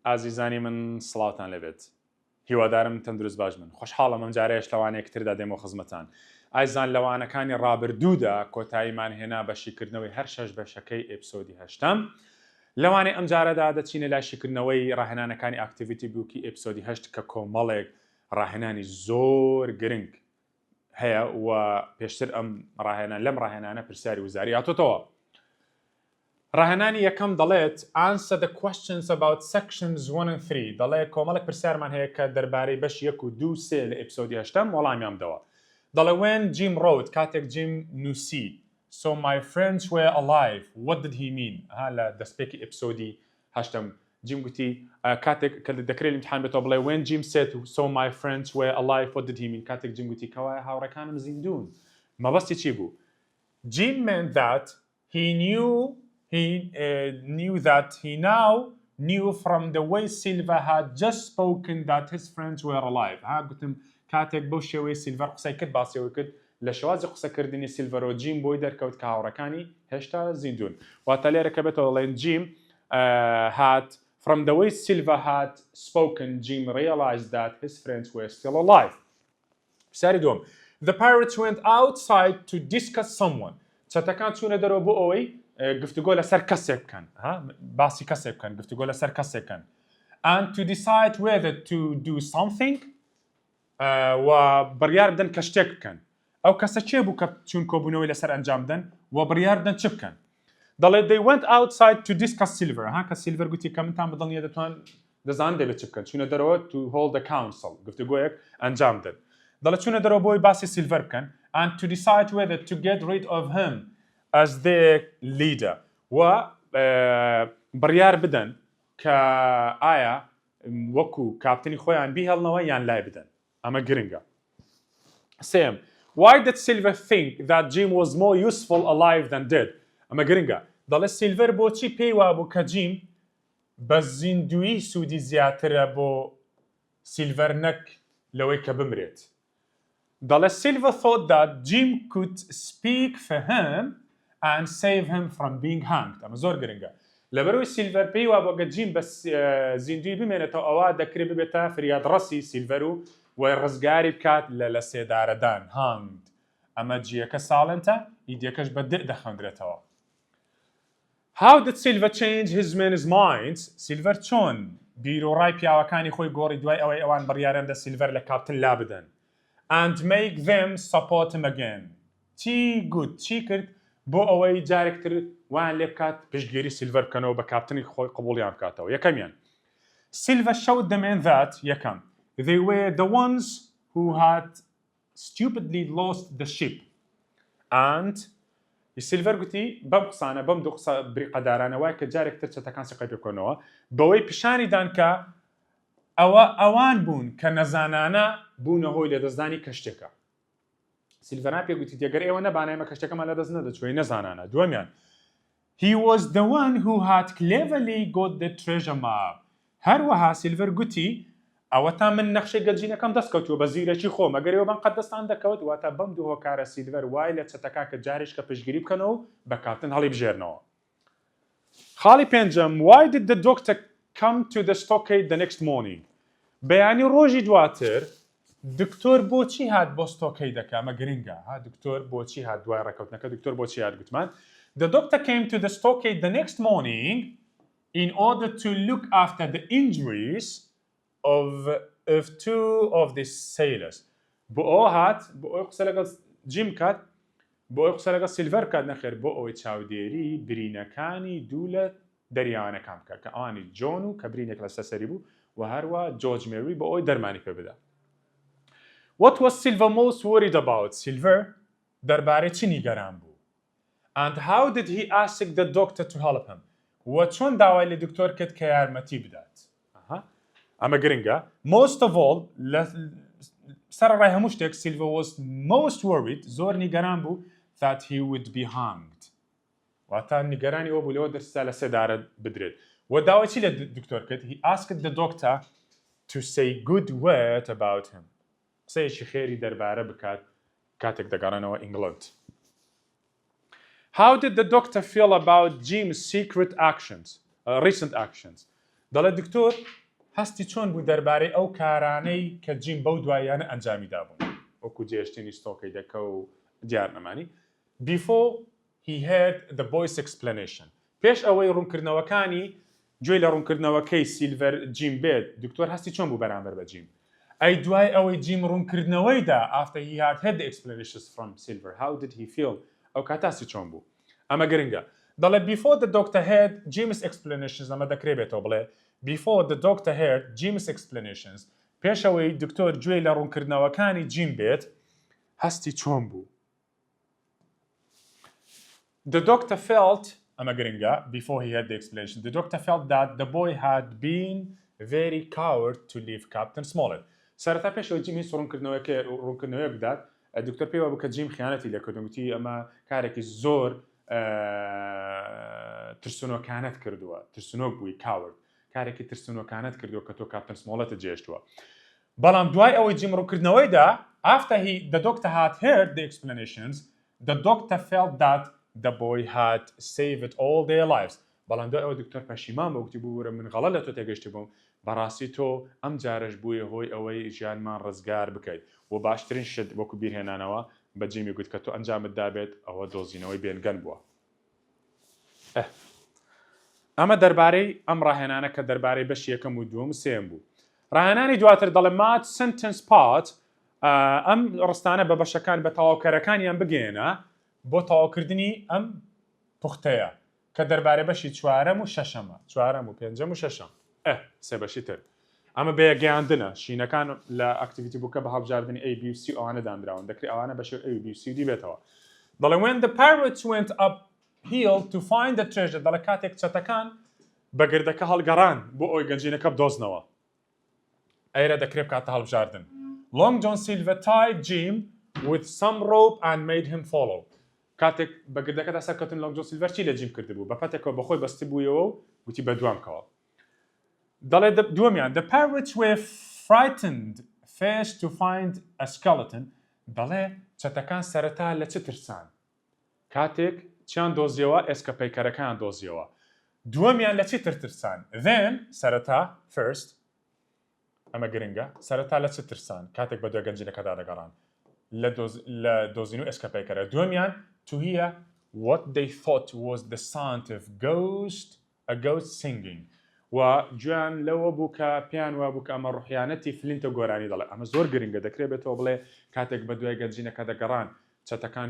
ئازیزانی من سڵاوتان لەبێت هیوادارم تەندروست باش من خۆشحاڵم ئەم جارەیەش لەوانەیە کتردا دێمە خزمەتان ئایزان لەوانەکانی ڕابردوودا کۆتاییمان هێنا بە شیکردنەوەی هەر شەش بەشەکەی ئێپسۆدی هەشتم لەوانەیە ئەم جارەدا دەچینە لای شیکردنەوەی ڕاهێنانەکانی ئاکتیڤیتی بووکی ئێپسۆدی هەشت کە کۆمەڵێک ڕاهێنانی زۆر گرنگ هەیە و پێشتر ئەم ڕاهێنان لەم ڕاهێنانە پرسیاری وزاری هاتوتەوە ڕاهێنانی یەکەم دەڵێت answer the questions about sections 1 and 3 دەڵێت کۆمەڵێک پرسیارمان هەیە کە دەربارەی بەش 1 و 2 3 لە ئێپسۆدی هەشتم وەڵامیان دەوە دەڵێ when Jim wrote کاتێک جیم نووسی so my friends were alive what did he mean ها لە دەستپێکی ئێپسۆدی هەشتم جیم گوتی کاتێک کە دەکرێت امتحان بێتەوە بڵێ when Jim said so my friends were alive what did he mean کاتێک جیم گوتی کەوایە هاوڕێکانم زیندوون مەبەستی چی بوو Jim meant that he knew that he now knew from the way Silva had just spoken that his friends were alive. ها گوتم کاتێک بەو شێوەی سیلڤەر قسەی کرد باسیەوەی کرد لە شێوازی قسەکردنی سیلڤەرۆ جیم بۆی دەرکەوت کە هاوڕەکانی هێشتا زیندوون. واتە لێرە کە بێتەوە دەڵێن جیم had from the way Silva had spoken Jim realized that his friends were still alive. پرسیاری دووەم The pirates went outside to discuss someone. چەتەکان چوونە دەرەوە بۆ ئەوەی گفتگۆ لەسەر کەسێک بکەن باسی کەسێک بکەن گفتگۆ لەسەر کەسێک بکەن and to decide whether to do something و بڕیار بدەن کە شتێک بکەن ئەو کەسە چێ بوو کە چون کۆبوونەوەی لەسەر ئەنجام بدەن و بڕیار بدەن چ بکەن دەڵێت they went outside to discuss silver ها کە سیلڤەر گوتی کە منتان بدڵنیە دەتوان دەزان دەبێت چ بکەن چونە دەرەوە to hold the council گفتگۆیەک ئەنجام بدەن دەڵێت چونە دەرەوە بۆی باسی سیلڤەر بکەن and to decide whether to get rid of him as their leader و بڕیار بدەن کە ئایا وەکو کاپتنی خۆیان بیهێڵنەوە یان لای بدەن ئەمە گرنگە سێم why did Silver think that Jim was more useful alive than dead ئەمە گرنگە دەڵێ سیلڤەر بۆچی پێی وابوو کە جیم بە زیندویی سوودی زیاترە بۆ سیلڤەر نەک لەوەی کە بمرێت دەڵێ Silver thought that Jim could speak for him and save him from being hanged. ئەمە زۆر گرنگە. لەبەرەوەی سیلڤەر پێی وابوو کە جیم بە زیندوی بمێنێتەوە ئەوە دەکرێت ببێتە فریادڕەسی سیلڤەر و وای ڕزگاری بکات لە سێدارەدان hanged. ئەمە جیەکە ساڵنتە ئیدیەکەش بە دەخەندرێتەوە. How did Silver change his men's minds? سیلڤەر چۆن بیر و ڕای پیاوەکانی خۆی گۆڕی دوای ئەوەی ئەوان بڕیارەن دە سیلڤەر لە کاپتن لا بدەن. And make them support him again. چی گوت چی کرد بۆ ئەوەی جارێکتر وان لێ بکات پشتگیری سیلڤەر بکەنەوە بە کاپتنی خۆی قبوڵیان بکاتەوە یەکەمیان Silver showed the men that یەکەم they were the ones who had stupidly lost the ship and سیلڤەر گوتی بەم قسانە بەم دوو قسە بریقەدارانە وای کە جارێکتر چەتەکان سقی بکەنەوە بەوەی پیشانیدان کە ئەوان بوون کە نەزانانە بوونە هۆی لێدەستدانی کەشتێکە سیلڤەرا پێگوتی دەگەر ئێوە نەبانایمە کەشتەکەمان لەدەست نەدەچوێ نەزانانە دووەمیان He was the one who had cleverly got the treasure map هەروەها سیلڤەر گوتی ئەوەتا من نەخشەی گەنجینەکەم دەستکەوتووە بە زیرەکی خۆم ئەگەر ئێوە بەم قەت دەستان دەکەوت واتە بەم دوو هۆکارە سیلڤەر وای لە چەتەکە کە جارێش کە پشتگیری بکەنەوە بە کاپتن هەڵی بژێرنەوە خاڵی پێنجەم Why did the doctor come to the stockade the next morning بەیانی ڕۆژی دواتر دکتۆر بۆچی هات بۆ ستۆکەی دەکە ئەمە گرنگە ها دکتۆر بۆچی هات دوای ڕێکەوتنەکە دکتۆر بۆچی هات گوتمان The doctor came to the stockade the next morning in order to look after the injuries of two of the sailors بۆ ئەوە هات بۆ ئەوی قسە لەگەڵ جیم کات بۆ ئەوی قسە لەگەڵ سیلڤەر کات نەخێر بۆ ئەوەی چاودێری برینەکانی دوو لە دەریاوانەکان بکات کە ئەوانی جۆن و کە برینێک لەسەر سەری بوو و هەروە جۆرج مێری بۆ ئەوەی دەرمانی پێ بدات What was Silver most worried about? Silver دەربارەی چی نیگەران بوو And how did he ask the doctor to help him? و چۆن داوای لە دکتۆر کرد کە یارمەتی بدات ئەمە گرنگە Most of all سەرەڕای هەموو شتێک Silver was most worried زۆر نیگەران بوو that he would be hanged واتە نیگەرانی ئەوە بوو لەوە دەرسا لە سێدارە بدرێت و داوای چی لە دکتۆر کرد He asked the doctor to say good word about him قسەیەکی خێری دەربارە بکات کاتێک دەگەڕێنەوە ئینگلند How did the doctor feel about Jim's secret actions, recent actions? دەڵێ دکتۆر هەستی چۆن بوو دەربارەی ئەو کارانەی کە جیم بەو دواییانە ئەنجامی دابوون وەکو جێشتنی ستۆکەی دەکە و دیار نەمانی before he heard the voice explanation پێش ئەوەی ڕوونکردنەوەکانی گوێی لە ڕوونکردنەوەکەی سیلڤەر جیم بێت دکتۆر هەستی چۆن بوو بەرامبەر بە جیم ئەی دوای ئەوەی جیم ڕوونکردنەوەیدا after he had heard the explanations from Silver how did he feel ئەو کاتاسی چۆن بوو ئەمە گرنگە دەڵێ before the doctor heard Jim's explanations ئەمە دەکرێت بێتەوە بڵێ before the doctor heard Jim's explanations پێشەوەی دکتۆر گوێی لە ڕوونکردنەوەکانی جیم بێت هەستی چۆن بوو The doctor felt ئەمە گرنگە before he had the explanation the doctor felt that the boy had been very coward to leave Captain Smollett سەرەتا پێشەوەی جیم هیچ ڕوونکردنەوەیەک بدات دکتۆر پێی وابوو کە جیم خیانەتی لێکردوون وتی ئەمە کارێکی زۆر ترسنۆکانەت کردووە ترسنۆک بووی کاورد کارێکی ترسنۆکانەت کردووە کە تۆ کاپتن سمۆڵەتە جێشتووە بەڵام دوای ئەوەی جیم ڕوونکردنەوەیدا after the doctor had heard the explanations the doctor felt that the boy had saved all their lives بەڵام دوای ئەوە دکتۆر پەشیمان بوو وتی بوو من غەڵەت لە تۆ تێگەشتی بووم بەڕاستی تۆ ئەم جارش بووی هۆی ئەوەی ژیانمان ڕزگار بکەیت و باشترین شت وەکو بیرهێنانەوە بە جیمی گوت کە تۆ ئەنجامت دابێت ئەوە دۆزینەوەی بێن گەن بووە ئەمە دەربارەی ئەم ڕاهێنانە کە دەربارەی بەشی یەکەم و دووەم و سێم بوو ڕاهێنانی دواتر دەڵێ مات سنتنس پات ئەم ڕستانە بە بەشەکان بە تەواوکەرەکانیان بگێنە بۆ تەواوکردنی ئەم پوختەیە کە دەربارەی بەشی چوارەم و شەشەمە چوارەم و پێنجەم و شەشەم سێ بەشی تر ئەمە بەیەگەیاندنە شینەکان لە ئەکتیڤیتی بووکە بە هەڵبژاردننی A, B و C ئەوانە دانراون دەکرێت ئەوانە بەشێ A, B, C و D بێتەوە دەڵێ when the pirates went up hill to find the treasure دەڵێ کاتێک چەتەکان بە گردەکە هەڵگەڕان بۆ ئەوی گەنجینەکە بدۆزنەوە ئەیرە دەکرێت کاتە هەڵبژاردن Long John Silver tied Jim with some rope and made him follow کاتێک بە گردەکەدا سەرکەوتن Long John Silver چی لە جیم کردبوو بە پەتێکەوە بەخۆی بەستی بوویەوە و گوتی بە دوامکەوە دەڵێ دووەمیان the pirates were frightened first to find a skeleton دەڵێ چەتەکان سەرەتا لە چ ترسان کاتێک چیان دۆزیەوە ئێسکە پەیکەرەکان دۆزیەوە دووەمیان لە چی ترسان then سەرەتا first ئەمە گرنگە سەرەتا لە چ ترسان کاتێک بە دوای گەنجینەکەدا دەگەڕان لە دۆزین و ئێسکە پەیکەرە دووەمیان to hear what they thought was the sound of a ghost singing و گویان لەوە بوو کە پیان وا بوو کە ئەمە ڕوحیانەتی فلینتە گۆرانی دەڵێ ئەمە زۆر گرنگە دەکرێت بێتەوە بڵێ کاتێک بە دوای گەنجینەکە دەگەڕان چەتەکان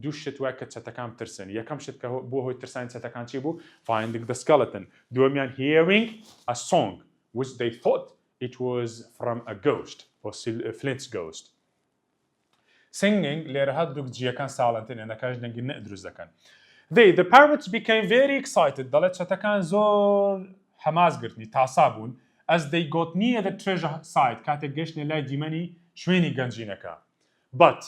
دوو شت وای کە چەتەکان بترسن یەکەم شت کە بۆ هۆی ترسانی چەتەکان چی بوو finding the skeleton دووەمیان hearing a song which they thought it was from a ghost or Flint's ghost singing لێرە هەردوو جیەکان ساڵنتن ئەنەکەش دەنگی نەدروست دەکەن The pirates became very excited دەڵێت چەتەکان زۆر حەماسگرتنی تاسا بوون as they got near the treasure site کاتێک گەشتنە لای دیمەنی شوێنی گەنجینەکە but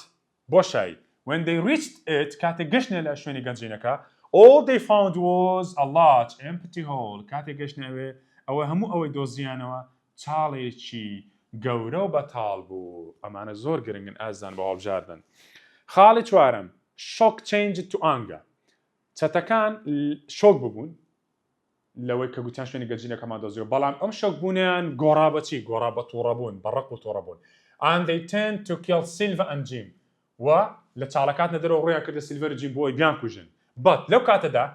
بۆشایی when they reached it کاتێک گەشتنە لای شوێنی گەنجینەکە all they found was a large empty hole کاتێک گەشتنە ئەوە هەموو ئەوەی دۆزیانەوە چاڵێکی گەورە و بەتاڵ بوو ئەمانە زۆر گرنگن ئازان بە هەڵبژاردن خاڵی چوارەم shock changed to anger چەتەکان شۆک ببوون لەوەی کە گوتیان شوێنی گەنجینەکەمان دۆزیەوە بەڵام ئەم شۆک بوونیان گۆڕا بەچی گۆڕا بە تووڕەبوون بەڕق و تووڕەبوون and they tend to kill Silver and Jim و لە چاڵەکات نەدەرەوە ڕوویان کردە سیلڤەر جیم بۆی بیان کوژن but لەو کاتەدا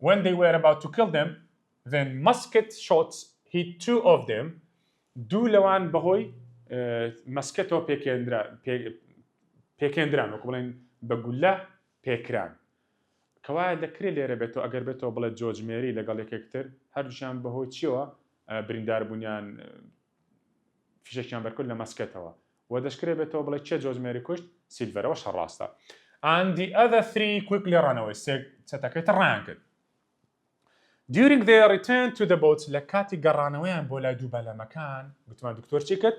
when they were about to kill them then musket shots hit two of them دوو لەوان بەهۆی مەسکەتەوە پێکێنران وەکو بڵێن بە گولە پێکران کەوایە دەکرێت لێرە بێتەوە ئەگەر بێتەوە بڵێت جۆجمێری لەگەڵ یەکێکتر هەردووشیان بەهۆی چیەوە بریندار بوونیان فیشێکیان بەرکرد لە مەسکەتەوە و دەشکرێت بێتەوە بڵێت چێ جۆجمێری کوشت سیلڤەرەوە شەڕاستە and the other three quickly ran away چەتەکەی ڕایان کرد during their return to the boats لە کاتی گەڕانەوەیان بۆ لای دوو بەلەمەکان گوتمان دکتۆر چی کرد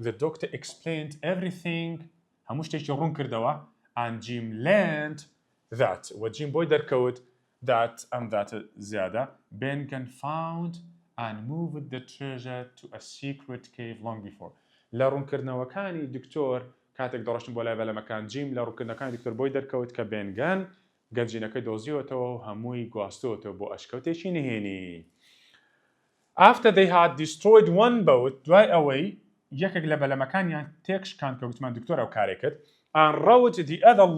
the doctor explained everything هەموو شتێکی ڕوون کردەوە and Jim learned that what Jim boy درکەوت that زیادە Ben Gunn found and moved the treasure to a secret cave long before لە ڕوونکردنەوەکانی دکتۆر کاتێک دەڕۆشتن بۆ لای بەلەمەکان جیم لە ڕوونکردنەکانی دکتۆر بۆی دەرکەوت کە Ben Gunn گەنجینەکەی دۆزیوەتەوە و هەمووی گواستوەتەوە بۆ ئەشکەوتێکی نهێنی After they had destroyed one boat دوای ئەوەی یەکێک لە بەلەمەکانیان تێکشکان کە وتمان دکتۆر ئەو کارێک کرد and rowed the other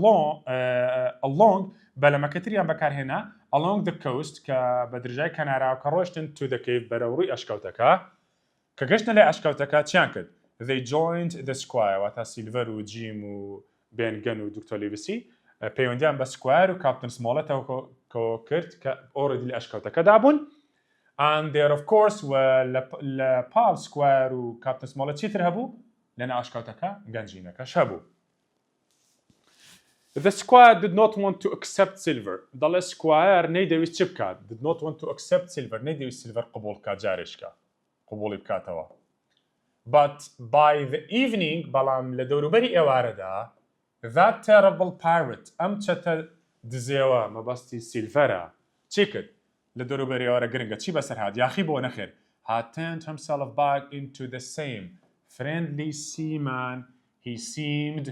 along بەلەمەکەتریان بەکارهێنا along the coast کە بە درژای کەناراو کە ڕۆشتن to the cave بەرەو ڕووی ئەشکەوتەکە کە گەشتە لای ئەشکەوتەکە چیان کرد they joined the squire واتە سیلڤەر و جیم و بێن گەن و دکتۆر لیڤسی پەیوەندیان بە سکوایر و کاپتن سمۆڵەتەوە کرد کە ئۆڕێدی لە ئەشکەوتەکەدا بوون and there of course لە پاڵ سکوایر و کاپتن سمۆڵەت چیتر هەبوو لەناو ئەشکەوتەکە گەنجینەکەش هەبوو. The squire did not want to accept silver. دەڵێ سکوایر نەیدەویست چی بکات did not want to accept silver نەیدەویست سیلڤەر قبوڵ بکات جارێشکە قبوڵی بکاتەوە. But by the evening بەڵام لە دەوروبەری ئێوارەدا that terrible pirate ئەم چەتە دزێوە مەبەستی سیلڤەرە چی کرد لە دەوروبەری ئێوارە گرنگە چی بەسەر هات یاخی بۆ نەخێر had turned himself back into the same friendly seaman he seemed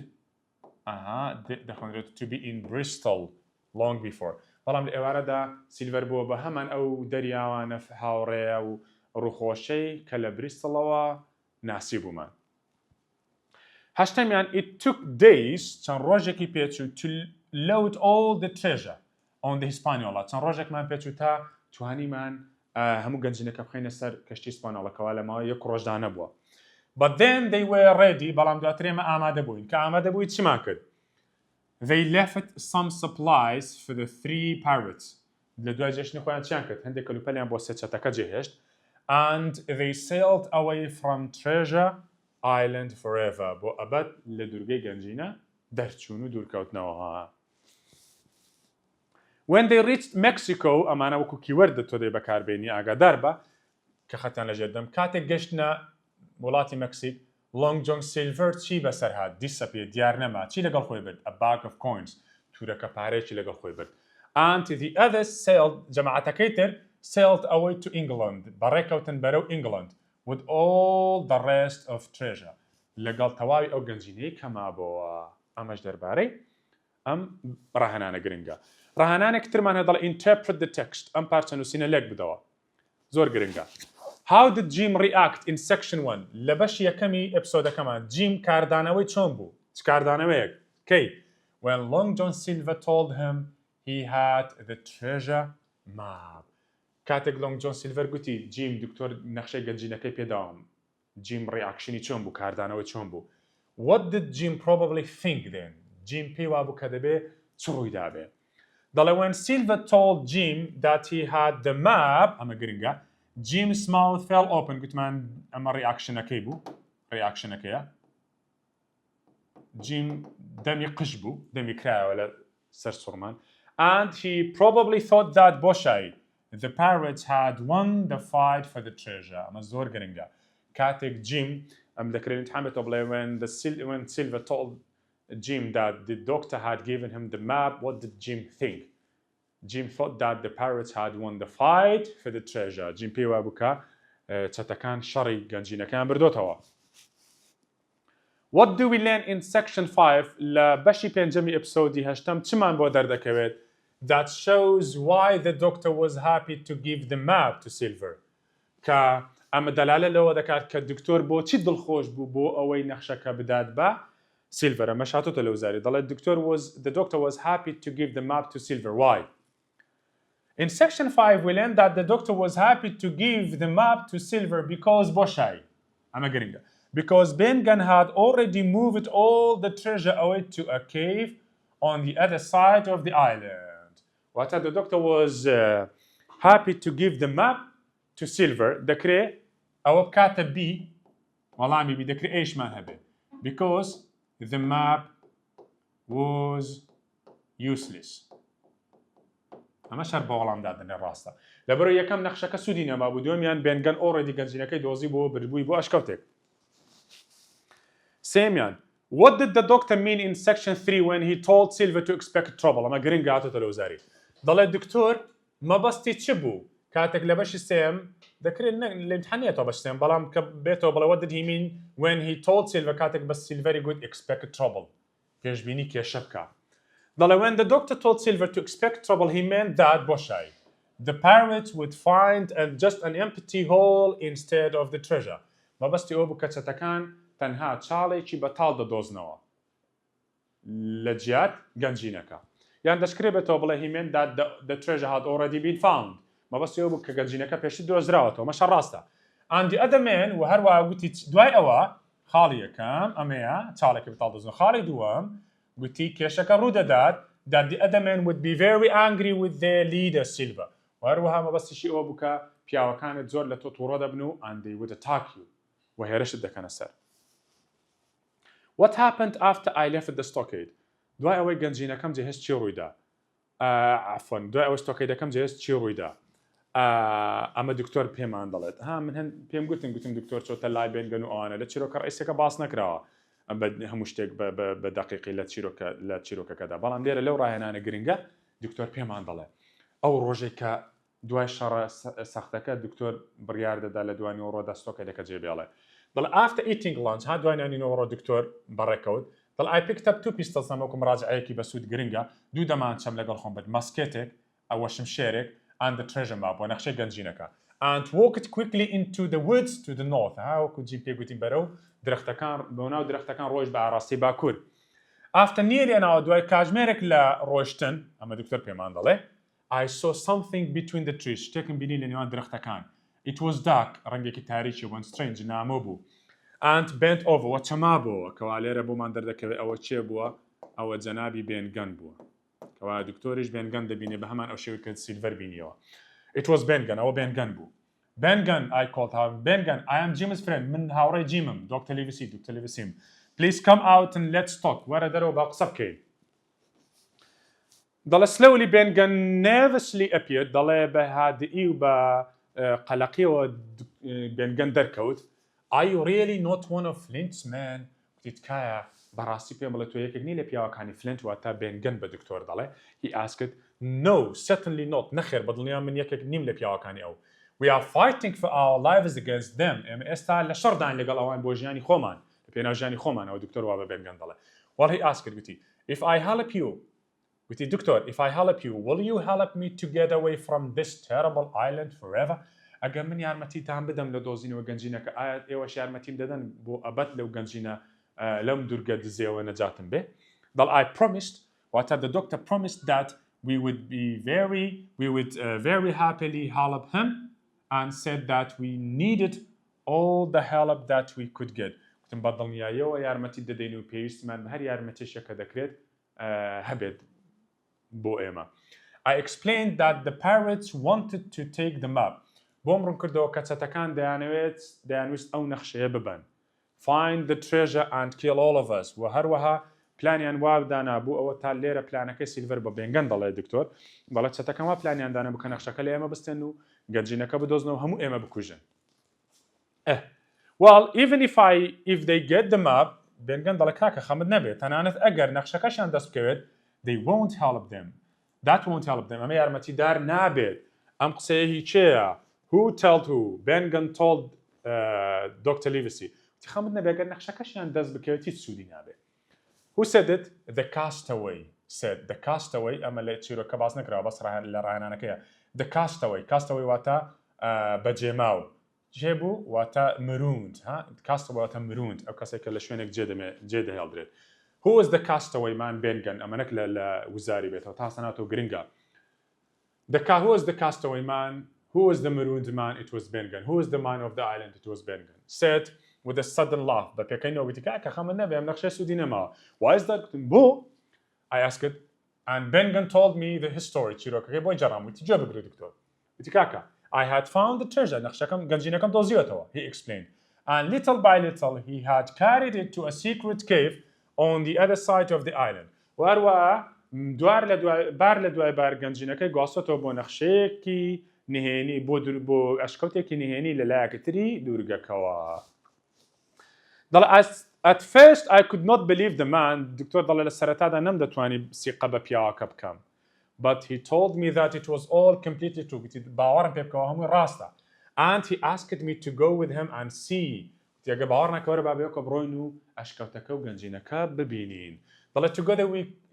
to be in Bristol long before بەڵام لە ئێوارەدا سیلڤەر بووە بە هەمان ئەو دەریاوانە هاوڕێە و ڕووخۆشەی کە لە بریستڵەوە ناسی بوومان. هەشتەمیان it took days چەند ڕۆژێکی پێچوو to load all the treasure on the Hispaniola چەند ڕۆژێکمان پێچوو تا توانیمان هەموو گەنجینەکە بخەینە سەر کەشتی سپانیۆڵەکەوە لەماوە یەک ڕۆژدا نەبووە. But then they were ready بەڵام دواترێمە ئامادە بووین کە ئامادە بووی چیمان کرد they left some supplies for the three pirates لە دوای جێشتنی خۆیان چیان کرد هەندێک کەلوپەلیان بۆ سێ چەتەکە جێهێشت and they sailed away from Treasure Island forever بۆ ئەبەد لە دوورگەی گەنجینە دەرچوون و دوورکەوتنەوە. When they reached Mexico ئەمانە وەکو کیوەردە تۆ دەی بەکاربێنی ئاگادار بە کە خەتیان لەژێر دەم کاتێک گەشتنە وڵاتی مەکسیک Long John Silver چی بەسەر هات دیسەپێ دیار نەما چی لەگەڵ خۆی برد a bag of coins تورەکە پارێکی لەگەڵ خۆی برد and the others sailed جەماعەتەکەی تر sailed away to England بەڕێکەوتن بەرەو England with all the rest of treasure لەگەڵ تەواوی ئەو گەنجینەی کەما بۆەوە ئەمەش دەربارەی ئەم ڕاهێنانە گرنگە. ڕاهێنانێک ترمان هەدەڵ interpret the text ئەم پارچە نووسینە لێک بدەوە زۆر گرنگە. How did Jim react in section 1 لە بەشی یەکەمی ئەپسۆدەکەمان جیم کاردانەوەی چۆن بوو چ کاردانەوەیەک کەی when Long John Silver told him he had the treasure map کاتێک Long John Silver گوتی جیم دکتۆر نەخشەی گەنجینەکەی پێداوم جیم ڕیاکشنی چۆن بوو کاردانەوەی چۆن بوو what did Jim probably think then جیم پێی وا بوو کە دەبێ چ ڕوویدا بێ دەڵێ when Silver told Jim that he had the map ئەمە گرنگە Jim's mouth fell open گوتمان ئەمە ڕیاکشنەکەی بوو ڕیاکشنەکەیە Jim دەمی قش بوو دەمی کرایەوە لە سەر سوڕمان and he probably thought that بۆشایی the pirates had won the fight for the treasure ئەمە زۆر گرنگە کاتێک Jim ئەم دەکرێت حامێتەوە بڵێ when Silver told Jim that the doctor had given him the map what did Jim think Jim thought that the pirates had won the fight for the treasure. Jim پێی وا بوو کە چەتەکان شەڕی گەنجینەکەیان بردۆتەوە. What do we learn in section 5 لە بەشی پێنجەمی ئەپسۆدی هەشتەم چمان بۆ دەردەکەوێت that shows why the doctor was happy to give the map to Silver. کە ئەمە دەلالە لەوە دەکات کە دکتۆر بۆچی دڵخۆش بوو بۆ ئەوەی نەخشەکە بدات بە Silver. ئەمە شاتۆتە لەو زاری دەڵێت the doctor was happy to give the map to Silver. Why? In section 5, we learned that the doctor was happy to give the map to Silver because بۆشایی ئەمە گرنگە because Ben Gunn had already moved all the treasure away to a cave on the other side of the island. What the doctor was happy to give the map to Silver دەکرێ ئەوە بکاتە B وەڵامی B دەکرێ ئێشمان هەبێ because the map was useless. ئەمە شەر بە وەڵام دادنێ ڕاستە لەبەرەوە یەکەم نەخشەکە سوودی نەما بوو دووەمیان Ben Gunn ئۆڕێدی گەنجینەکەی دۆزی بۆ بردبووی بۆ ئەشکەوتێک سێمیان what did the doctor mean in section 3 when he told Silver to expect trouble ئەمە گرنگە هاتۆتە لەو زاری دەڵێت دکتۆر مەبەستی چ بوو کاتێک لە بەشی سێم دەکرێت لە امتحانێتەوە بەش سێم بەڵام کە بێتەوە بڵێ what did he mean when he told Silver کاتێک بە Silvery گوت expect trouble پێشبینی کێشە بکە دەڵێ when the doctor told Silver to expect trouble he meant that بۆشایی the pirates would find just an empty hole instead of the treasure. ما بس تيوبو كتتكان تنها تشالي بطال ددوزنوا لجيات جنجينكا يعني دشكريبتو بلا he meant that the treasure had already been found ما بس يوبو كجنجينكا بيش دوزراوتو مش راستا and the other man وهروا قلتي دواي أوا خالية كام أميا تشالي بطال ددوزنوا خالي دوام قلتي كيشكا رودادات that the other man would be very angry with their leader Silva وهروها ما بس شيء أبوكا بياو كانت زور لتطورد ابنو and they would attack you وهي رشد كان السر. What happened after I left the stockade? دوای ئەوەی گەنجینەکەم جێهێشت چی ڕوویدا؟ عفوا دوای ئەوەی ستۆکەیدەکەم جێهێشت چی ڕوویدا؟ ئەمە دکتۆر پێمان دەڵێت ها من هەن پێم گوتم دکتۆر چۆتە لای بێن گەن و ئەوانە لە چیرۆکە ڕئیسەکە باس نەکراوە هەموو شتێک بە دقیقی لە چیرۆکەکەدا بەڵام لێرە لەو ڕاهێنانە گرنگە دکتۆر پێمان دەڵێت ئەو ڕۆژێک کە دوای شەڕە سەختەکە دکتۆر بڕیار دەدا لە دوانی ڕۆدا ستۆکەیدەکە جێبێڵێ دڵ after eating lunch ها دوای نانینەوە دکتۆر بەڕێکەوت دڵ I picked up 2 pistols ئەمەکم ڕاجعەیەکی بە سوود گرنگە دوو دەمان چەم لەگەڵ خۆم بێت ماسکێتێک ئەوە شمشێرێک and the treasure map بۆ نەخشەی گەنجینەکە and walked quickly into the woods to the north ها وەکو جیم پێگوتین بەرەو درەختەکان بۆ ناو درەختەکان ڕۆژ بە ئاڕاستی باکوور after nearly an hour دوای کاتژمێرێک لە ڕۆیشتن ئەمە دکتۆر پێمان دەڵێ I saw something between the trees شتێکم بینی لە نێوان درەختەکان it was dark ڕەنگێکی تاریکی وان strange نامۆ بوو and bent over وەچەما بووە کەوا لێرە بۆمان دەردەکەوێت ئەوە چێ بووە ئەوە جەنابی بێن گەن بووە کەوا دکتۆریش بێن گەن دەبینێ بە هەمان ئەو شێوەی کە سیلڤەر بینیەوە it was Ben Gunn ئەوە بێن گەن بوو Ben Gunn I called her Ben Gunn I am Jim's friend من هاوڕێی جیمم دکتۆر لیڤیسیم please come out and let's talk وەرە دەرەوە با قسە بکەین دەڵێ slowly Ben Gunn nervously appeared دەڵێ بە هادئی و بە قەلەقیەوە Ben Gunn دەرکەوت Are you really not one of Flint's men? تکایە بەڕاستی پێم بڵێ تۆ یەکێک نی لە پیاوەکانی فلنت واتە Ben Gunn بە دکتۆر دەڵێ he asked no certainly not نەخێر بەدڵنیام من یەکێک نیم لە پیاوەکانی ئەو we are fighting for our lives against them ئێمە ئێستا لە شەڕدان لەگەڵ ئەوان بۆ ژیانی خۆمان لە پێناو ژیانی خۆمان ئەو دکتۆر وا بە Ben Gunn دەڵێ well he asked وتی if I help you وتی دکتۆر if I help you will you help me to get away from this terrible island forever ئەگەر من یارمەتیتان بدەم لە دۆزینەوە گەنجینەکە ئایا ئێوەش یارمەتیم دەدەن بۆ ئەبەت لەو گەنجینە لەم دوورگە دزیەوە نەجاتم بێ دڵ I promised واتە the doctor promised that we would very happily help him and said that we needed all the help that we could get وتم بەدڵنیاییەوە یارمەتی دەدەین و پێویستمان بە هەر یارمەتیشەکە دەکرێت هەبێت بۆ ئێمە I explained that the pirates wanted to take them up بۆم ڕوون کردەوە کە چەتەکان دەیانویست ئەو نەخشەیە ببەن find the treasure and kill all of us و هەروەها پلانیان وابدانا بوو ئەوە تا لێرە پلانەکەی سیلڤەر بە Ben Gunn دەڵێ دکتۆر بەڵێ چەتەکان وا پلانیان دانا بوو کە نەخشەکە لە ئێمە بستێن و گەنجینەکە بدۆزنەوە هەموو ئێمە بکوژن well even if they get them up Ben Gunn دەڵێ کاکە خەمت نەبێت تەنانەت ئەگەر نەخشەکەشیان دەست بکەوێت they won't help them that won't help them ئەمە یارمەتیدار نابێت ئەم قسەیە هی چێە Who told who? Ben Gunn told Dr. Livesey. خەمت نەبێگەر نەخشەکەشیان دەست بکەوێت هیچ سوودی نابێت. Who said it? The castaway said. The castaway ئەمە لە چیرۆکە باس نەکراوە بەس لە ڕاهێنانەکەیە. The castaway واتە بەجێماو. جێبوو واتە مروند. Castaway واتە مروند. ئەو کەسێک کە لە شوێنێک جێ دەهێڵدرێت. Who was the castaway man Ben Gunn؟ ئەمە نەک لە وزاری بێتەوە تا سەناتەوە گرنگە. Who was the castaway man? Who was the marooned man? It was Ben Gunn. Who was the man of the island? It was Ben Gunn. Said with a sudden laugh. But pekayno bitika ka khaman nabe am naqsha sudina ma. Why is that? Bo I asked and Ben Gunn told me the history. Chiroka ke boy jaram with job doctor. Bitika I had found the treasure. Naqshakam ganjinakam doziyoto. He explained. And little by little he had carried it to a secret cave on the other side of the island. Warwa بار لە دوای بار گەنجینەکەی گواستۆ بۆ نەخشەیەکی نهێنی بۆ ئەشکەوتێکی نهێنی لە لایەکتری دوورگەکەوە دەڵێ at first I could not believe the man دکتۆر دەڵێ لە سەرەتادا نەمدەتوانی سیقە بە پیاوەکە بکەم but he told me that it was all completely true باوەڕم پێ بکەوە هەمووی ڕاستە and he asked me to go with him and see تێگە باوەڕ نەکەوەرە بابێکە بڕۆین و ئەشکەوتەکە و گەنجینەکە ببینین ضل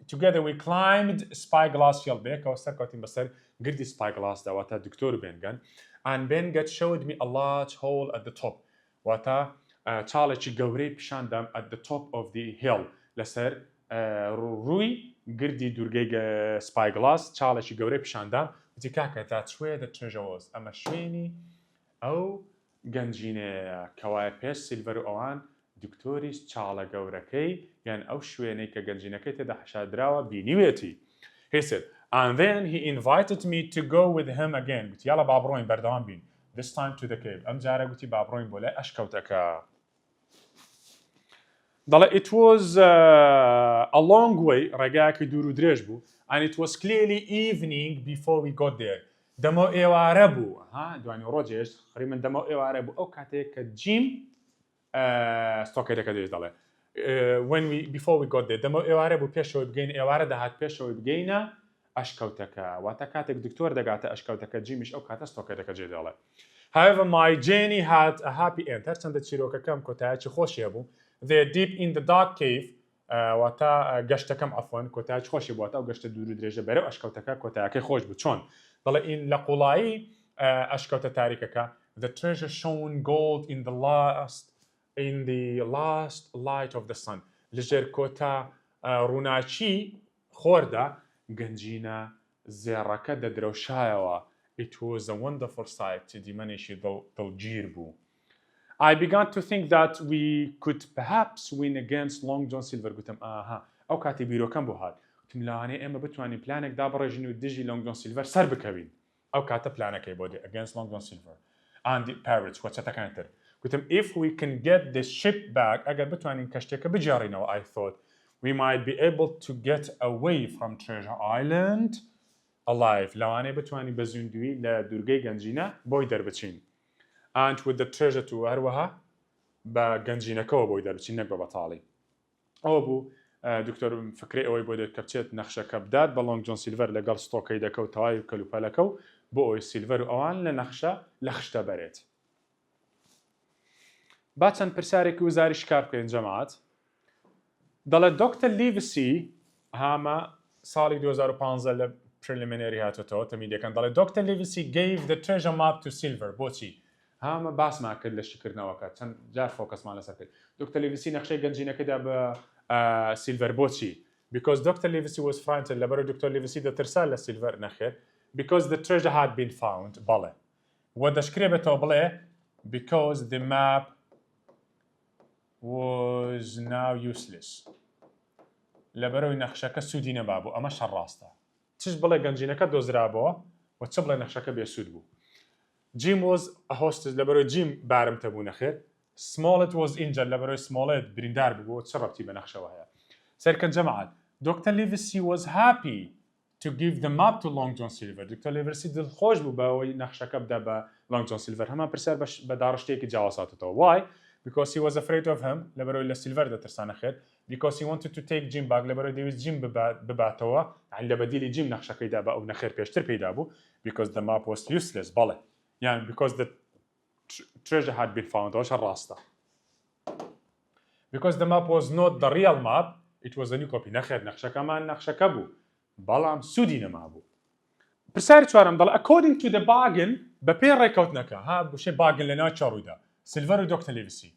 together we climbed spyglass يلبيك أو سكوتين بسر قردي spyglass ده واتا دكتور بين جن and Ben Gunn showed me a large hole at the top واتا challenge جوري بشان دام at the top of the hill لسر روي قردي دورجي spyglass challenge جوري بشان دام وتكاكا that's where the treasure was أما شويني أو گەنجینەیە کەوایە پێش سیلڤەر و ئەوان دکتۆریش چاڵە گەورەکەی یان ئەو شوێنەی کە گەنجینەکەی تێدا حەشادراوە بینیوێتی. He said, and then he invited me to go with him again. گوتی یاڵە با بڕۆین بەردەوام بین. This time to the cave. ئەم جارە گوتی با بڕۆین بۆ لای ئەشکەوتەکە. دەڵێ it was a long way ڕێگایەکی دوور و درێژ بوو and it was clearly evening before we got there. دەمە ئێوارە بوو دوانی ڕۆژێش خڕیمن دەمە ئێوارە بوو ئەو کاتێک کە جیم ستۆکەیەکە دێش دەڵێ before we got there دەمە ئێوارە بوو پێشەوەی بگەین ئێوارە داهات پێشەوەی بگەینە ئەشکەوتەکە واتە کاتێک دکتۆر دەگاتە ئەشکەوتەکە جیمیش ئەو کاتە ستۆکەیەکە جێ دەڵێ. However, my journey had a happy end. هەرچەندە چیرۆکەکەم کۆتایەکی خۆشیە بوو. They deep in the dark cave واتە گەشتەکەم عەفوەن کۆتایەکی خۆشی بوو واتە ئەو گەشتە دوور و درێژە بەرەو ئەشکەوتەکە کۆتایەکەی خۆش بوو چۆن؟ دەڵێ ئین لە قوڵایی ئەشکەوتە تاریکەکە the treasure shone gold in the last light of the sun لەژێر کۆتا ڕووناچی خۆردا گەنجینە زێڕەکە دەدرەوشایەوە. It was a wonderful sight دیمەنێکی دڵگیر بوو. I began to think that we could perhaps win against Long John Silver. گوتم ئەو کاتی بیرۆکەم بۆ هات گوتم لەوانەیە ئێمە بتوانین پلانێک دابڕێژین و دژی Long John Silver سەر بکەوین. ئەو کاتە پلانەکەی بۆ دێ against Long John Silver and the pirates وەچەتەکانی تر. گوتم if we can get the ship back ئەگەر بتوانین کەشتێکە بجێڕینەوە I thought we might be able to get away from Treasure Island alive. لەوانەیە بتوانین بە زوندوی لە دوورگەی گەنجینە بۆی دەربچین. and with the treasure to هەروەها بە گەنجینەکەەوە بۆی دەربچین نەک بە بەتاڵی. ئەوە بوو دکتۆر فکرێ ئەوەی بۆ دێت کە بچێت نەخشەکە بدات بە لۆنگ جۆن سیلڤەر لەگەڵ ستۆکەی دەکەوت تەواوی و کەلوپەلەکە و بۆ ئەوی سیلڤەر و ئەوان لە نەخشە لە خشتە بەرێت. با چەند پرسیارێکی وزاری شکار بکەین جەماعەت. دەڵێت دۆکتەر لیڤسی هامە ساڵی 2015 لە preliminary هاتوتەوە تەمیدەکان دەڵێت دۆکتەر لیڤسی gave the treasure map to silver بۆچی؟ هامە باسمان کرد لە شکردنەوەکە چەند جار فۆکەسمان لەسەر کرد. دۆکتەر لیڤسی نەخشەی گەنجینەکەدا بە سیلڤەر بۆچی؟ because Dr. Livesey was frightened لەبەرەوەی دکتۆر لیڤسی دەترسا لە سیلڤەر نەخێت because the treasure had been found بەڵێ وە دەشکرێ بێتەوە بڵێ because the map was now useless لەبەرەوەی نەخشەکە سوودی نەبابوو ئەمە شەڕ ڕاستە. چش بڵێ گەنجینەکە دۆزرابەوە و چ بڵێ نەخشەکە بێسوود بوو. Jim was a hostage لەبەرەوەی جیم بارم تەبوو نەخێت. Smollett was injured لەبەرەوەی Smollett بریندار بوو چ ڕەبتی بە نەخشەوە هەیە. سەرکەن جەماعەت Dr. Livesey was happy to give the map to Long John Silver. Dr. Livesey دڵخۆش بوو بەوەی نەخشەکە بدا بە Long John Silver. هەمان پرسیار بە داڕشتێکی جیاوازاتەوە. Why? Because he was afraid of him لەبەرەوەی لە سیلڤەر دەترسا نەخێت. Because he wanted to take Jim back لەبەرەوەی دەویست جیم بباتەوە یعنی لە بەدیلی جیم نەخشەکەیدا بە ئەو نەخێر پێشتر پێیدا بوو because the map was useless بەڵێ یعنی because the treasure had been found ئەوەشە ڕاستە. Because the map was not the real map it was a new copy نەخێر نەخشەکەمان نەخشەکە بوو بەڵام سوودی نەما بوو. پرسیاری چوارەم دەڵێ according to the bargain بە پێی ڕێکەوتنەکە بۆشێ bargain لەناو چاڕوویدا سیلڤەر و دۆکتەر لیڤسی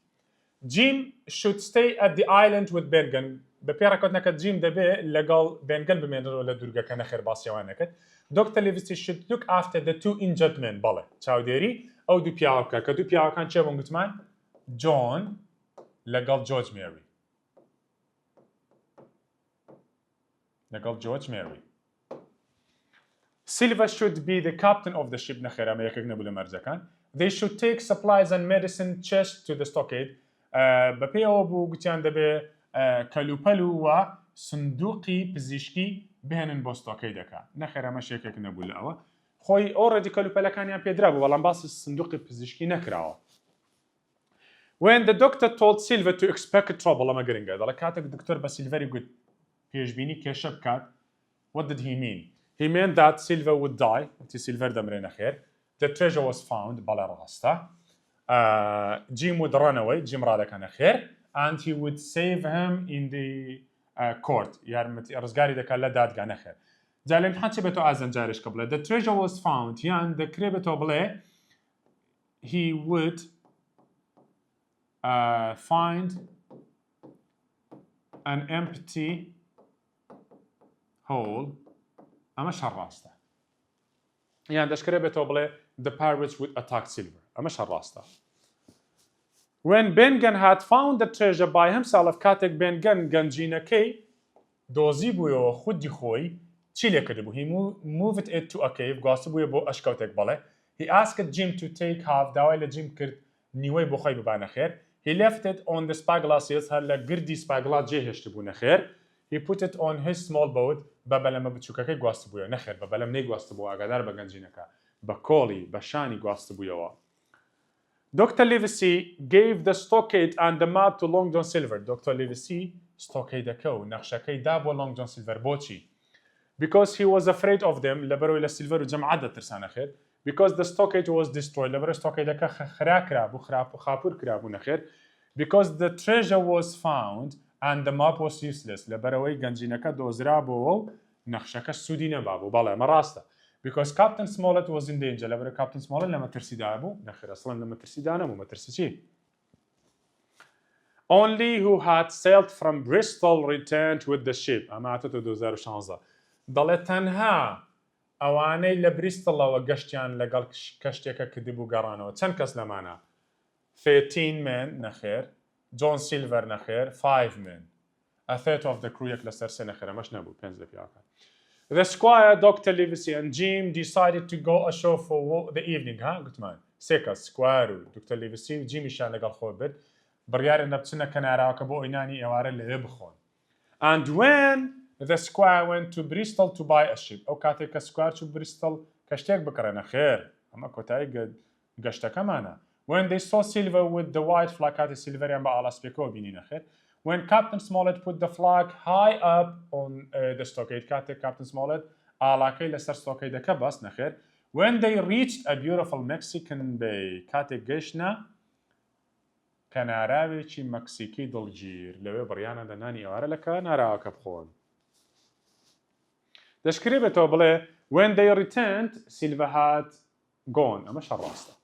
Jim should stay at the island with Ben Gunn بە پێی ڕێکەوتنەکە جیم دەبێت لەگەڵ Ben Gunn بمێنەوە لە دوورگەکە نەخێر باسیەوان نەکرد. Dr. Livesey should look after the two injured men بەڵێ چاودێری ئەو دوو پیاوە بکە کە دوو پیاوەکان چێ بوون گوتمان جۆن لەگەڵ جۆرج مێری لەگەڵ جۆرج مێری. Silver should be the captain of the ship نەخێر ئەمە یەکێک نەبوو لە مەرجەکان. They should take supplies and medicine chest to the stockade. بە پێیەوە بوو گوتیان دەبێ کەلوپەل و سندوقی پزیشکی بهێنن بۆ ستۆکەی دەکات. نەخێر ئەمە شێکێک نەبوو لە ئەوە خۆی ئۆڕەدی کەلوپەلەکانیان پێدرا بوو بەڵام باسی سندوقی پزیشکی نەکراوە. When the doctor told Silver to expect trouble ئەمە گرنگە دەڵێ کاتێک دکتۆر بە سیلڤەری گوت پێشبینی کێشە بکات what did he mean? He meant that Silver would die وتی سیلڤەر دەمرێ نەخێر. The treasure was found بەڵێ ڕاستە. Jim would run away جیم ڕادەکە نەخێر and he would save him in the court یارمەتی ڕزگاری دەکات لە دادگا نەخێر جا لە امتحان چی بێتەوە ئازان جارێشکە بڵێ the treasure was found یان دەکرێ بێتەوە بڵێ he would find an empty hole ئەمەش هەر ڕاستە یان دەشکرێ بێتەوە بڵێ the pirates would attack silver ئەمەش هەر ڕاستە when Ben Gunn had found the treasure by himself کاتێک Ben Gunn گەنجینەکەی دۆزی بوویەوە خودی خۆی چی لێ کردبوو he moved it to a cave گواستە بوویە بۆ ئەشکەوتێک بەڵێ he asked Jim to take half داوای لە جیم کرد نیوەی بۆ خۆی ببانە خێر he left it on the spyglasses هەر لە گردی سپاگڵات جێهێشت بوو نەخێر he put it on his small boat بە بەلەمە بچووکەکەی گواست بوویە نەخێر بە بەلەم نەیگواست بوو ئاگادار بە گەنجینەکە بە کۆڵی بە شانی گواست بوویەوە Dr. Livesey gave the stockade and the map to Long John Silver. Dr. Livesey stockade-ەکە و نەخشەکەی دا بۆ Long John Silver بۆچی because he was afraid of them لەبەرەوەی لە سیلڤەر و جەمعات دەترسانە خێر because the stockade was destroyed لەبەرەوەی stockade-ەکە خرا کرابوو خاپور کرابوو نەخێر because the treasure was found and the map was useless لەبەرەوەی گەنجینەکە دۆزرابەوە و نەخشەکە سوودی نەبابوو بەڵێ ئەمە ڕاستە because Captain Smollett was in danger لەبەرەوەی Captain Smollett لە مەترسیدا بوو نەخێر ئەسڵەن لە مەترسیدا نەبوو مەترسی چی only who had sailed from Bristol returned with the ship ئەمە هاتۆتە 2016 دەڵێت تەنها ئەوانەی لە بریستڵەوە گەشتیان لەگەڵ کەشتێکە کردبوو گەڕانەوە چەند کەس لەمانە 13 men نەخێر John Silver نەخێر 5 men a third of the crew یەک لەسەر سێ نەخێر ئەمەش نەبوو 5 لە پیاکە The Squire, Dr. Livesey and Jim decided to go ashore for the evening ها گوتمان سێ کەس Squire و Dr. Livesey و Jimmyشان لەگەڵ خۆ برد بڕیارە نەبچنە کەناراوەکە بۆ ئەوینانی ئێوارە لەوێ بخۆن and when the Squire went to Bristol to buy a ship ئەو کاتێک کە Squire چوو Bristol کەشتێک بکڕێنە خێر ئەمە کۆتایی گەشتەکەمانە when they saw Silver with the white flag کاتی سیلڤەریان بە ئاڵاسپێکەوە بینینە خێر when Captain Smollett put the flag high up on the stockade کاتێک Captain Smollett ئاڵاکەی لەسەر ستۆکەیدەکە بەست نەخێر when they reached a beautiful Mexican bay کاتێک گەشتە کەناراوێکی مەکسیکی دڵگیر لەوێ بڕیانە دەنانی ئێوارە لە کەناراوەکە بخۆن دەشکرێ بێتەوە بڵێ when they returned Silver had gone ئەمەش ڕاستە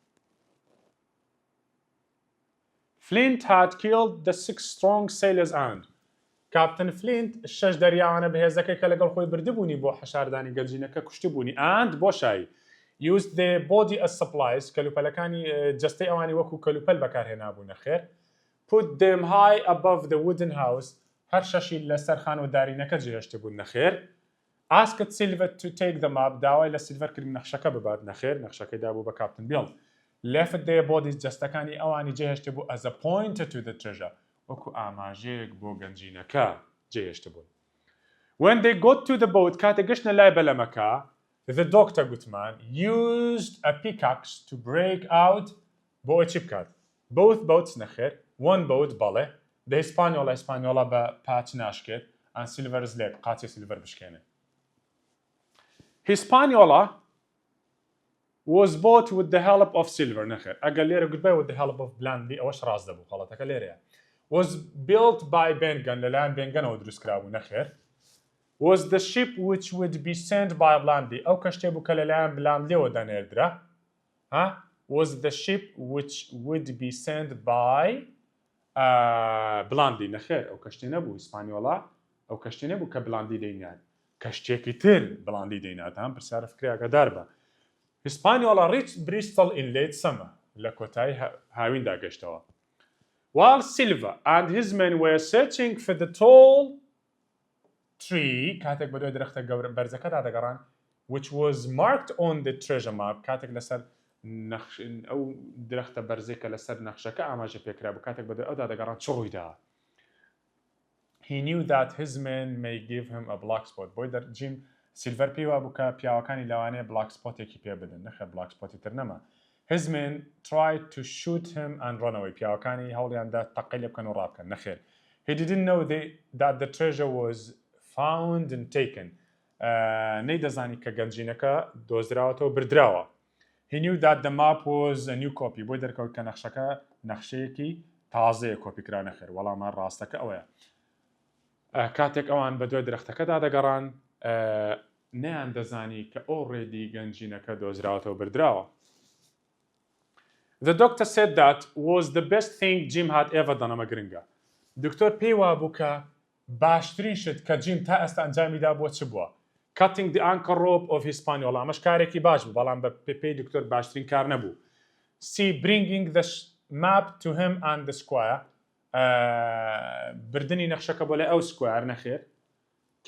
Flint had killed the 6 strong sailors and Captain Flint شش دەریاوانە بەهێزەکەی کە لەگەڵ خۆی بردبوونی بۆ حەشاردانی گەنجینەکە کوشتبوونی and بۆ شایی used the body as supplies کەلوپەلەکانی جەستەی ئەوانی وەکو کەلوپەل بەکارهێنابوو نەخێر put them high above the wooden house هەر شەشی لەسەر خانوەدارینەکە جێهێشتبوون نەخێر asked Silver to take them up داوای لە سیلڤەر کرد نەخشەکە ببات نەخێر نەخشەکەی دابوو بە Captain Bill left their bodies جەستەکانی ئەوانی جێهێشتبوو as a pointer to the treasure وەکو ئاماژەیەک بۆ گەنجینەکە جێهێشتبوون when they got to the boat کاتێک گەشتنە لای بەلەمەکە the doctor گوتمان used a pickaxe to break out بۆ چی بکات both boats نەخێر one boat بەڵێ the Hispaniola بە پاچ ناشکێت and Silver's leg قاچی سیلڤەر بشکێنێ Hispaniola was bought with the help of Silver نەخێر ئەگەر لێرە گوتبای with the help of Blandly ئەوەش ڕاست دەبوو خەڵەتەکە لێرەیە was built by Ben Gunn لەلایەن Ben Gunnەوە دروستکرابوو نەخێر was the ship which would be sent by Blandly ئەو کەشتێ بوو کە لەلایەن Blandlyەوە دەنێردرا was the ship which would be sent by Blandly نەخێر ئەو کەشتێ نەبوو Hispaniola ئەو کەشتێ نەبوو کە Blandly دەینات کەشتێکی تر Blandly دەینات هەم پرسیارە فکرێکە داربە Hispaniola reached Bristol in late summer لە کۆتایی هاویندا گەشتەوە while Silver and his men were searching for the tall tree کاتێک بە دوای درەختە گەورە بەرزەکەدا دەگەڕان which was marked on the treasure map کاتێک لەسەر ئەو درەختە بەرزەی کە لەسەر نەخشەکە ئاماژە پێکرا بوو کاتێک بە دوای ئەودا دەگەڕان چ ڕوویدا he knew that his men may give him a black spot بۆی دەرجیم سیلڤەر پێیوا بوو کە پیاوەکانی لەوانەیە black spotێکی پێ بدەن نەخێر black spotێکی تر نەما his men tried to shoot him and run away پیاوەکانی هەوڵیاندا تەقەی لێ بکەن و ڕابکەن نەخێر he didn't know that the treasure was found and taken نەیدەزانی کە گەنجینەکە دۆزراوەتەوە بردراوە he knew that the map was a new copy بۆی دەرکەوت کە نەخشەکە نەخشەیەکی تازەیە کۆپیکرا نەخێر وەڵامە ڕاستەکە ئەوەیە کاتێک ئەوان بە دوای درەختەکەدا دەگەڕان نەیان دەزانی کە ئۆڕێدی گەنجینەکە دۆزراوەتەوە بردراوە. The doctor said that was the best thing Jim had ever done. ئەمە گرنگە. دکتۆر پێی وابوو کە باشترین شت کە جیم تا ئێستا ئەنجامیدا بۆ چ بووە؟ Cutting the ankle rope of his spaniel. ئەمەش کارێکی باش بوو بەڵام بە پێی دکتۆر باشترین کار نەبوو. C. Bringing the map to him and the squire. بردنی نەخشەکە بۆ لە ئەو سکوار نەخێر.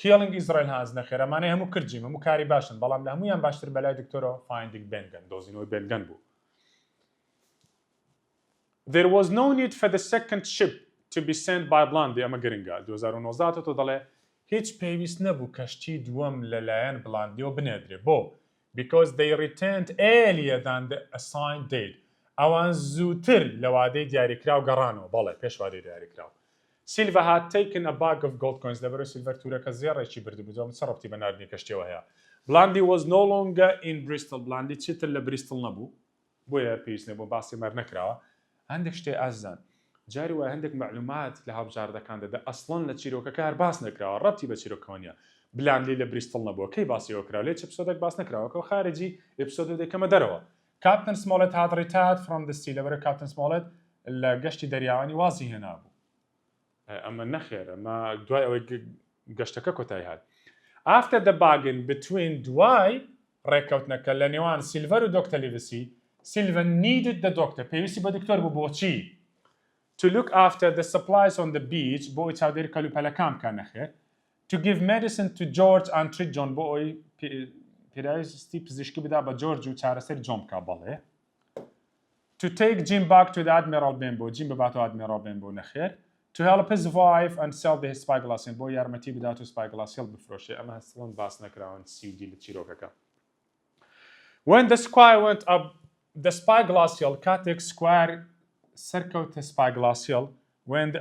Killing Israel has نەخێر. ئەمانەی هەموو کردجیم هەموو کاری باشن بەڵام لە هەموویان باشتر بەلای دکتۆرەوە finding Ben Gunn دۆزینەوەی Ben Gunn بوو. There was no need for the second ship to be sent by Blandy. ئەمە گرنگە 2019 تۆ دەڵێ هیچ پێویست نەبوو کەشتی دووەم لەلایەن بڵاندیەوە بنێدرێ بۆ because they returned earlier than the assigned date. ئەوان زووتر لە وادەی دیاریکراو گەڕانەوە بەڵێ پێش وادەی دیاریکراو. Silva had taken a bag of gold coins. لەبەرەوەی سیلڤەر توورەکە زێڕێکی بردبوو چ ڕەبتی بە ناردنی کەشتیەوە هەیە. Blandy was no longer in Bristol. Blandy چیتر لە بریستڵ نەبوو بۆیە پێویست نەبوو باسی مەر نەکراوە. هەندێک شتێ ئازان جاری وایە هەندێک معلومات لە هەڵبژاردەکان دەدا ئەسڵەن لە چیرۆکەکە هەر باس نەکراوە ڕەبتی بە چیرۆکەوە نیە. بلاندی لە بریستڵ نەبووە کەی باسیەوە کراوە لێ چ ئێپیسۆدێک باس نەکراوەکە خارجی ئێپیسۆد دەکەمە دەرەوە. Captain Smollett had retired from the sea. لەبەرە Captain Smollett لە گەشتی دەریاوانی وازی هێنابوو. ئەمە نەخێر ئەمە دوای ئەوەی گەشتەکە کۆتایی هات. After the bargain between دوای ڕێککەوتنەکە لە نێوان سیلڤەر و دۆکتەر لیڤسی Silva needed the doctor. پێویستی بە دکتۆر بوو بۆچی؟ To look after the supplies on the beach بۆ ئەوی چاودێری کەلوپەلەکان بکات نەخێر. To give medicine to George and treat John بۆ ئەوی پێویستی پزیشکی بدا بە جۆرج و چارەسەری جۆن بکات بەڵێ. To take Jim back to the Admiral Benbow. Jim بباتەوە Admiral Benbow نەخێر. To help his wife and sell the spyglass بۆ یارمەتی بدات و spyglass بفرۆشێ. ئەمە هەستڵەن باس نەکراون سیودی لە چیرۆکەکە. When the squire went up the spyglacial کاتێک squire سەرکەوتە spyglacial when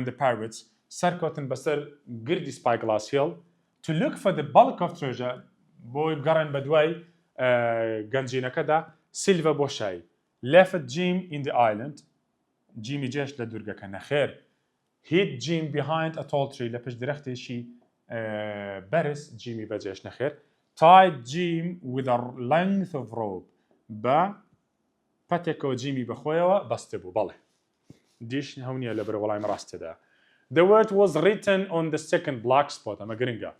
the pirates سەرکەوتن بەسەر گردی spyglacial to look for the bulk of treasure بۆی بگەڕێن بە دوای گەنجینەکەدا Silva بۆ شای left Jim in the island جیمی جێش لە دوورگەکە نەخێر hid Jim behind a tall tree لە پشت درەختێکی بەرز جیمی بەجێش نەخێر tied Jim with a length of rope بە پەتێکەوە جیمی بەخۆیەوە بەستە بوو بەڵێ دیش هەونیە لە بەرە وەڵامی ڕاستەدا. The word was written on the second black spot ئەمە گرنگە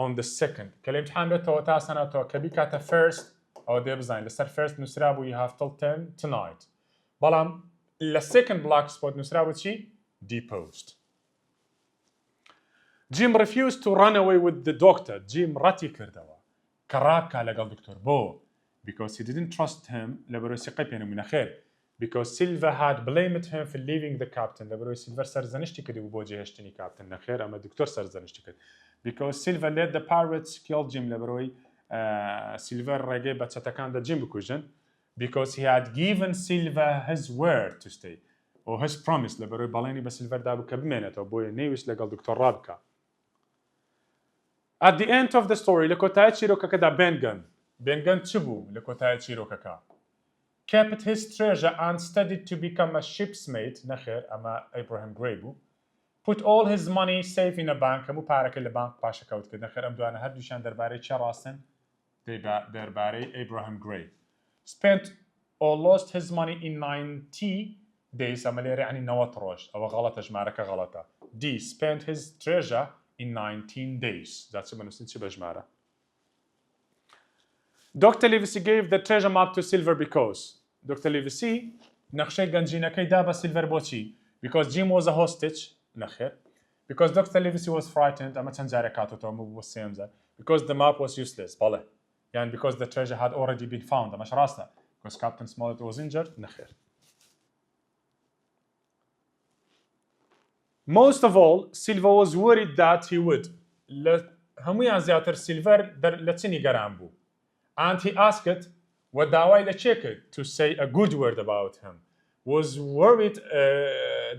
on the second کە لە ئیمتحان بێتەوە تا سەناتەوە کە بیکاتە first ئەوە دێ بزانین لەسەر first نووسرا بوو you have till 10 tonight بەڵام لە second black spot نووسرا بوو چی؟ deposed. Jim refused to run away with the doctor. Jim ڕەتی کردەوە کە ڕابکا لەگەڵ دکتۆر بۆ because he didn't trust him لەبەرەوەی سیقەی پێنەمووی نەخێر because Silva had blamed him for leaving the captain لەبەرەوەی سیلڤەر سەرزەنشتی کردی بوو بۆ جێهێشتنی کاپتن نەخێر ئەمە دکتۆر سەرزەنشتی کرد because Silva let the pirates kill Jim لەبەرەوەی سیلڤەر ڕێگەی بە چەتەکاندا Jim بکوژن because he had given Silva his word to stay or his promise لەبەرەوەی بەڵێنی بە سیلڤەردا بوو کە بمێنێتەوە بۆیە نەیویست لەگەڵ دکتۆر ڕابکە. At the end of the story لە کۆتایی چیرۆکەکەدا Ben Gunn چ بوو لە کۆتایی چیرۆکەکە؟ kept his treasure and studied to become a ship's mate نەخێر ئەمە Abraham Gray بوو put all his money safe in a bank هەموو پارەکە لە بانک پاشەکەوت کرد نەخێر ئەم دوانە هەردووشیان دەربارەی چه ڕاستن؟ دەربارەی Abraham Gray spent or lost his money in 90 days ئەمە لێرە عنی 90 ڕۆژ ئەوە غەڵەتە ژمارەکە غەڵەتە D spent his treasure in 19 days دا چ بنووسین چ بە ژمارە Dr. Livesey gave the treasure map to Silver because Dr. Livesey نەخشەی گەنجینەکەی دا بە Silver بۆچی because Jim was a hostage نەخێر because Dr. Livesey was frightened ئەمە چەند جارێک هاتۆتەوە بۆ سێم جار because the map was useless بەڵێ یان because the treasure had already been found ئەمەش ڕاستە because Captain Smollett was injured نەخێر. Most of all Silva was worried that he would لە هەموویان زیاتر Silver لە چنی گەران بوو and he asked وداوای لە چێ کرد to say a good word about him was worried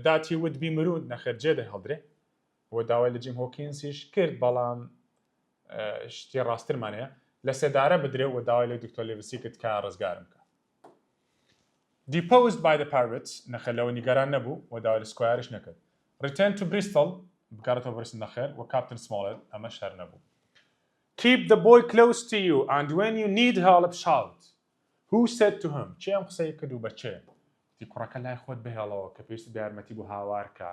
that he would be marooned نەخێر جێ دەهەڵدرێ وداوای لە جیم هۆکینسیش کرد بەڵام شتی ڕاسترمان هەیە لە سێدارە بدرێ وداوای لە دکتۆر لیڤسی کرد کە ڕزگارم کە deposed by the pirates نەخێر لەوە نیگەران نەبوو وداوای لە سکوایرش نەکرد returned to Bristol بقارته برسن خير وكابتن سمولت أما شهر نبو. Keep the boy close to you and when you need help shout. Who said to him? چه ام قصه کدو بچه تی کوڕەکە لای خۆت بهێڵەوە کە پێویست بە یارمەتی بۆ هاوارکە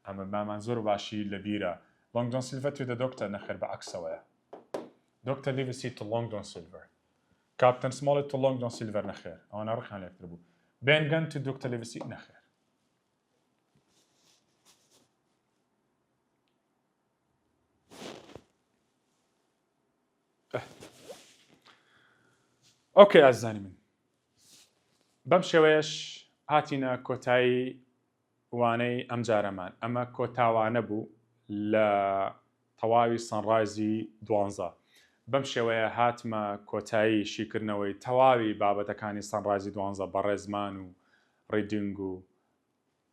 ئەمە مامان زۆر باشی لە بیرە. Long John Silver to the doctor نەخێر بەعکسەوەیە. Doctor Livesey to Long John Silver. Captain Smollett to Long John Silver نەخێر ئەوانە ڕخان لێکتر بوو. Ben Gunn to Dr. Livesey نەخێر. ئۆکێ ئازانی من بەم شێوەیەش هاتینە کۆتایی وانەی ئەم جارەمان ئەمە کۆتاوانە بوو لە تەواوی سەنڕایزی 12 بەم شێوەیە هاتمە کۆتایی شیکردنەوەی تەواوی بابەتەکانی سەنڕایزی 12 بە ڕێزمان و ڕیدینگ و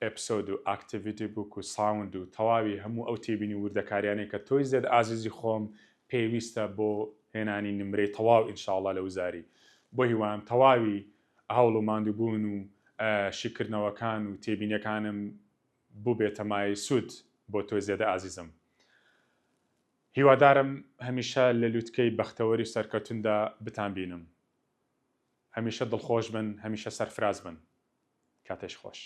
ئەپسۆد و ئاکتیڤیتی بووک و ساوند و تەواوی هەموو ئەو تێبینی وردەکاریانەی کە تۆی زێد ئازیزی خۆم پێویستە بۆ هێنانی نمرەی تەواو ئینشاءڵڵا لە وزاری بۆ هیوام تەواوی هەوڵ و ماندووبوون و شیکردنەوەکان و تێبینیەکانم بوو بێتە مای سوود بۆ تۆ زێدە ئازیزم. هیوادارم هەمیشە لە لووتکەی بەختەوەری سەرکەوتندا بتان بینم. هەمیشە دڵخۆش بن، هەمیشە سەرفراز بن. کاتێش خۆش.